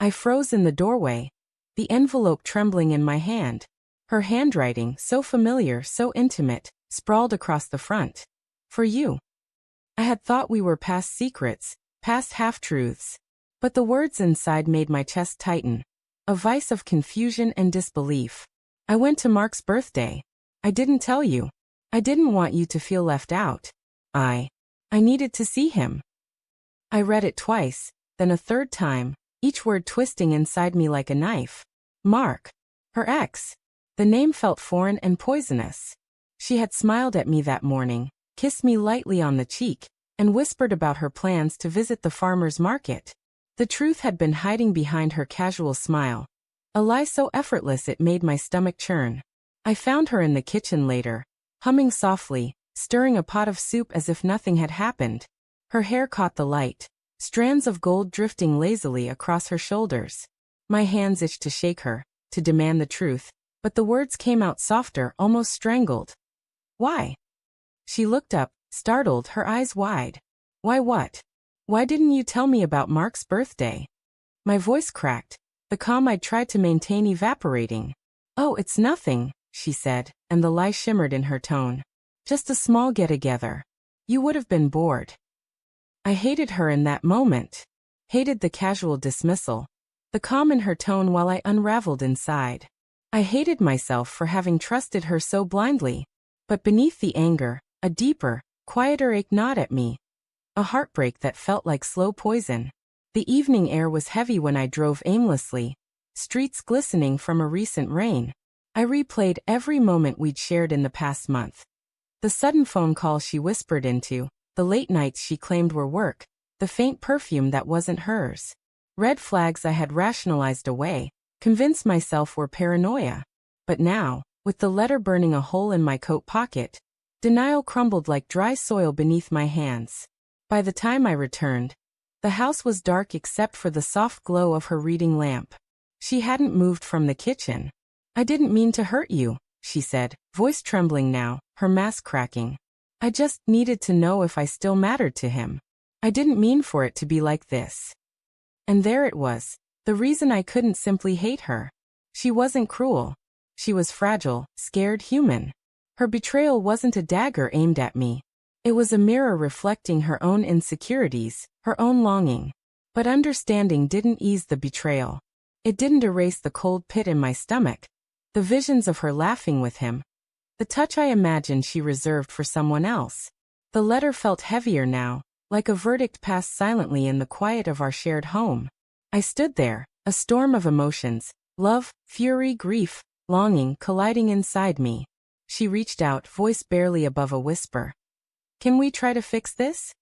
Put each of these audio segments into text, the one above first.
I froze in the doorway, the envelope trembling in my hand. Her handwriting, so familiar, so intimate, sprawled across the front. For you. I had thought we were past secrets, past half-truths. But the words inside made my chest tighten. A vice of confusion and disbelief. I went to Mark's birthday. I didn't tell you. I didn't want you to feel left out. I needed to see him. I read it twice, then a third time, each word twisting inside me like a knife. Mark. Her ex. The name felt foreign and poisonous. She had smiled at me that morning, kissed me lightly on the cheek, and whispered about her plans to visit the farmer's market. The truth had been hiding behind her casual smile. A lie so effortless it made my stomach churn. I found her in the kitchen later, humming softly, stirring a pot of soup as if nothing had happened. Her hair caught the light, strands of gold drifting lazily across her shoulders. My hands itched to shake her, to demand the truth, but the words came out softer, almost strangled. Why? She looked up, startled, her eyes wide. Why what? Why didn't you tell me about Mark's birthday? My voice cracked, the calm I'd tried to maintain evaporating. Oh, it's nothing, she said, and the lie shimmered in her tone. Just a small get-together. You would have been bored. I hated her in that moment. Hated the casual dismissal, the calm in her tone while I unraveled inside. I hated myself for having trusted her so blindly. But beneath the anger, a deeper, quieter ache gnawed at me. A heartbreak that felt like slow poison. The evening air was heavy when I drove aimlessly, streets glistening from a recent rain. I replayed every moment we'd shared in the past month. The sudden phone call she whispered into, the late nights she claimed were work, the faint perfume that wasn't hers. Red flags I had rationalized away, convinced myself were paranoia. But now, with the letter burning a hole in my coat pocket, denial crumbled like dry soil beneath my hands. By the time I returned, the house was dark except for the soft glow of her reading lamp. She hadn't moved from the kitchen. I didn't mean to hurt you, she said, voice trembling now, her mask cracking. I just needed to know if I still mattered to him. I didn't mean for it to be like this. And there it was, the reason I couldn't simply hate her. She wasn't cruel. She was fragile, scared, human. Her betrayal wasn't a dagger aimed at me. It was a mirror reflecting her own insecurities, her own longing. But understanding didn't ease the betrayal. It didn't erase the cold pit in my stomach, the visions of her laughing with him, the touch I imagined she reserved for someone else. The letter felt heavier now, like a verdict passed silently in the quiet of our shared home. I stood there, a storm of emotions, love, fury, grief, longing colliding inside me. She reached out, voice barely above a whisper. Can we try to fix this?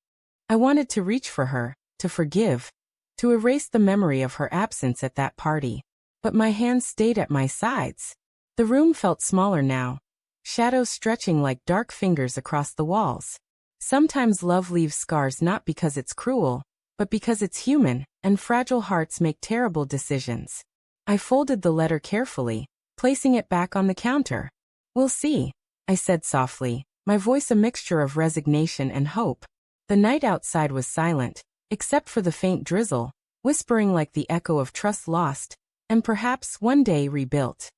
I wanted to reach for her, to forgive, to erase the memory of her absence at that party. But my hands stayed at my sides. The room felt smaller now, shadows stretching like dark fingers across the walls. Sometimes love leaves scars not because it's cruel, but because it's human, and fragile hearts make terrible decisions. I folded the letter carefully, placing it back on the counter. We'll see, I said softly, my voice a mixture of resignation and hope. The night outside was silent, except for the faint drizzle, whispering like the echo of trust lost, and perhaps one day rebuilt.